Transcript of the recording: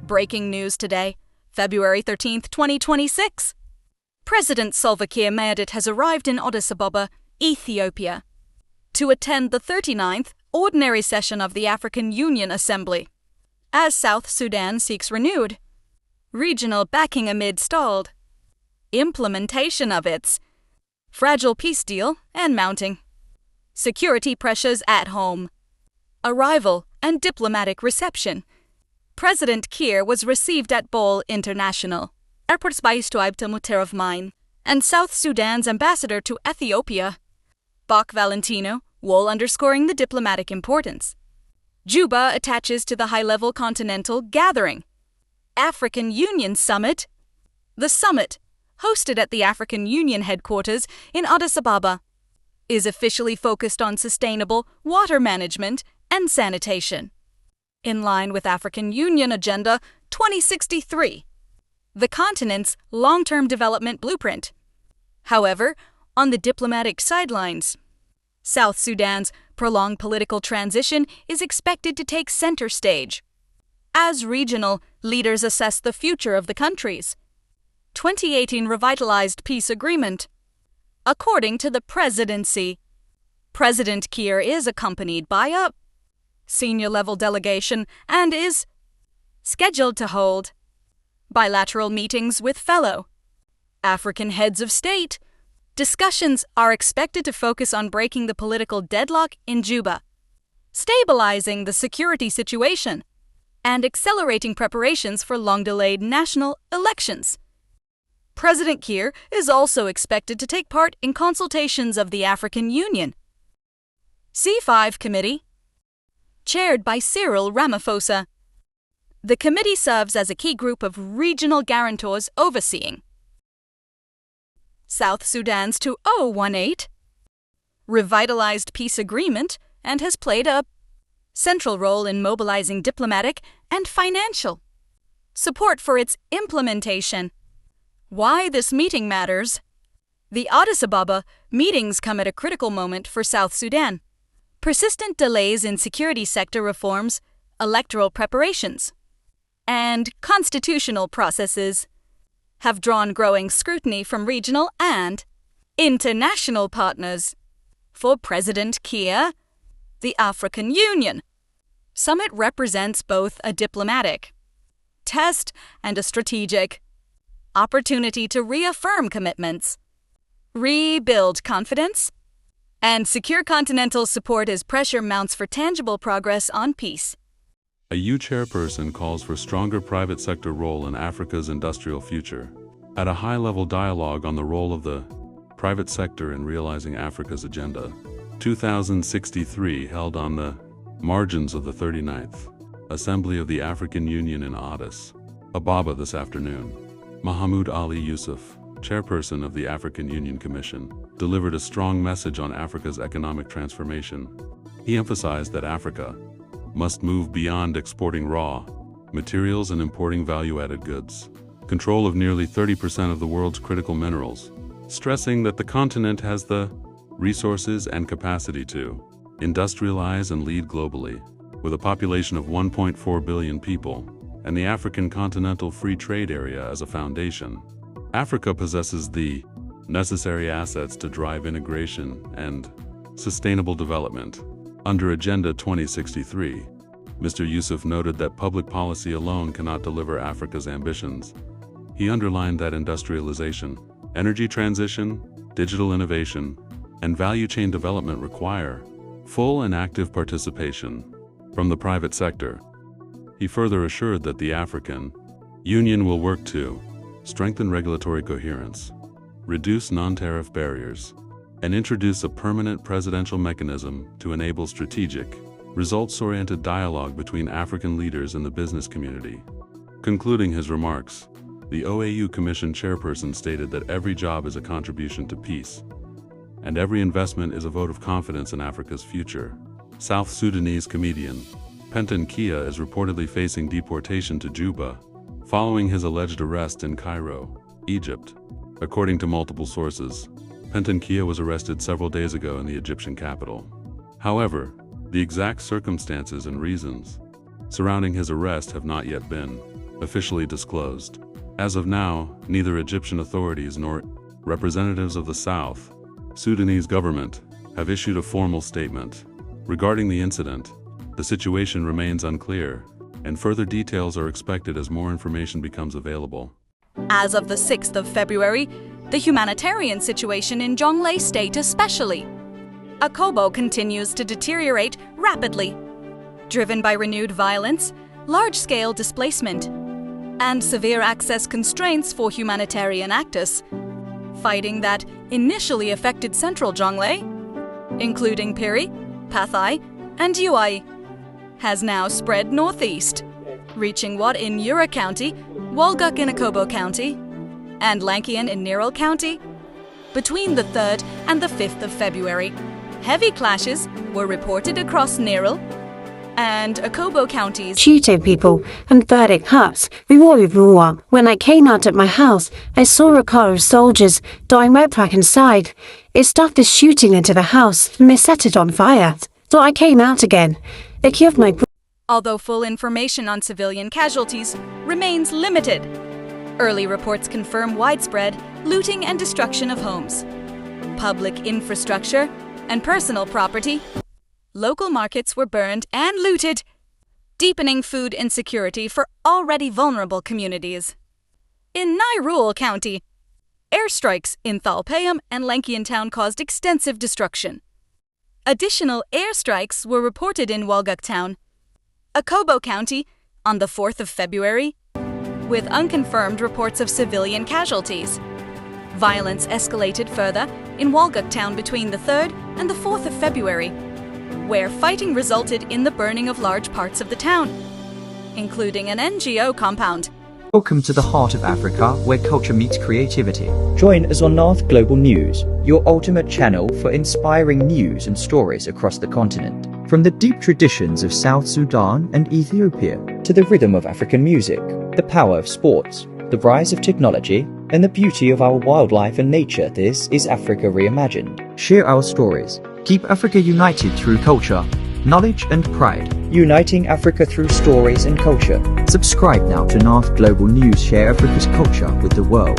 Breaking news today, February 13th, 2026. President Salva Kiir Mayardit has arrived in Addis Ababa, Ethiopia, to attend the 39th Ordinary Session of the African Union Assembly, as South Sudan seeks renewed regional backing amid stalled implementation of its fragile peace deal and mounting security pressures at home. Arrival and diplomatic reception. President Kiir was received at Bole International Airport by Ethiopian and South Sudan's ambassador to Ethiopia, Bach Valentino, while underscoring the diplomatic importance. Juba attaches to the high-level continental gathering. African Union Summit. The summit, hosted at the African Union headquarters in Addis Ababa, is officially focused on sustainable water management and sanitation, in line with African Union Agenda 2063, the continent's long-term development blueprint. However, on the diplomatic sidelines, South Sudan's prolonged political transition is expected to take center stage as regional leaders assess the future of the country's 2018 Revitalised Peace Agreement. According to the presidency, President Kiir is accompanied by a senior-level delegation and is scheduled to hold bilateral meetings with fellow African heads of state. Discussions are expected to focus on breaking the political deadlock in Juba, stabilizing the security situation, and accelerating preparations for long-delayed national elections. President Kiir is also expected to take part in consultations of the African Union C5 Committee, chaired by Cyril Ramaphosa. The committee serves as a key group of regional guarantors overseeing South Sudan's 2018 Revitalised Peace Agreement and has played a central role in mobilizing diplomatic and financial support for its implementation. Why this meeting matters? The Addis Ababa meetings come at a critical moment for South Sudan. Persistent delays in security sector reforms, electoral preparations, and constitutional processes have drawn growing scrutiny from regional and international partners. For President Kiir, the African Union Summit represents both a diplomatic test and a strategic opportunity to reaffirm commitments, rebuild confidence, and secure continental support as pressure mounts for tangible progress on peace. A EU chairperson calls for stronger private sector role in Africa's industrial future. At a high-level dialogue on the role of the private sector in realizing Africa's agenda, 2063 held on the margins of the 39th Assembly of the African Union in Addis Ababa this afternoon, Mahmoud Ali Yusuf, chairperson of the African Union Commission, delivered a strong message on Africa's economic transformation. He emphasized that Africa must move beyond exporting raw materials and importing value-added goods, control of nearly 30% of the world's critical minerals, stressing that the continent has the resources and capacity to industrialize and lead globally. With a population of 1.4 billion people and the African Continental Free Trade Area as a foundation, Africa possesses the necessary assets to drive integration and sustainable development. Under Agenda 2063, Mr. Yusuf noted that public policy alone cannot deliver Africa's ambitions. He underlined that industrialization, energy transition, digital innovation, and value chain development require full and active participation from the private sector. He further assured that the African Union will work to strengthen regulatory coherence, reduce non-tariff barriers, and introduce a permanent presidential mechanism to enable strategic, results-oriented dialogue between African leaders and the business community. Concluding his remarks, the OAU Commission chairperson stated that every job is a contribution to peace, and every investment is a vote of confidence in Africa's future. South Sudanese comedian Penton Kia is reportedly facing deportation to Juba following his alleged arrest in Cairo, Egypt. According to multiple sources, Penton Kia was arrested several days ago in the Egyptian capital. However, the exact circumstances and reasons surrounding his arrest have not yet been officially disclosed. As of now, neither Egyptian authorities nor representatives of the South Sudanese government have issued a formal statement. Regarding the incident, the situation remains unclear, and further details are expected as more information becomes available. As of the 6th of February, the humanitarian situation in Jonglei State especially, Akobo continues to deteriorate rapidly, driven by renewed violence, large-scale displacement, and severe access constraints for humanitarian actors. Fighting that initially affected central Jonglei, including Piri, Pathai, and Uai, has now spread northeast, reaching Wat in Yura County, Walguk in Akobo County, and Lankian in Niril County. Between the 3rd and the 5th of February, heavy clashes were reported across Niril and Akobo counties. Shooting people and burning huts. When I came out at my house, I saw a car of soldiers dying right back inside. It started shooting into the house and they set it on fire. So I came out again. It killed my Although full information on civilian casualties remains limited, early reports confirm widespread looting and destruction of homes, public infrastructure, and personal property. Local markets were burned and looted, deepening food insecurity for already vulnerable communities. In Nairul County, airstrikes in Thalpayam and Lankian Town caused extensive destruction. Additional airstrikes were reported in Walguk Town, Akobo County, on the 4th of February, with unconfirmed reports of civilian casualties. Violence escalated further in Walguk Town between the 3rd and the 4th of February, where fighting resulted in the burning of large parts of the town, including an NGO compound. Welcome to the heart of Africa, where culture meets creativity. Join us on North Global News, your ultimate channel for inspiring news and stories across the continent. From the deep traditions of South Sudan and Ethiopia, to the rhythm of African music, the power of sports, the rise of technology, and the beauty of our wildlife and nature, this is Africa Reimagined. Share our stories. Keep Africa united through culture, knowledge and pride. Uniting Africa through stories and culture. Subscribe now to North Global News. Share Africa's culture with the world.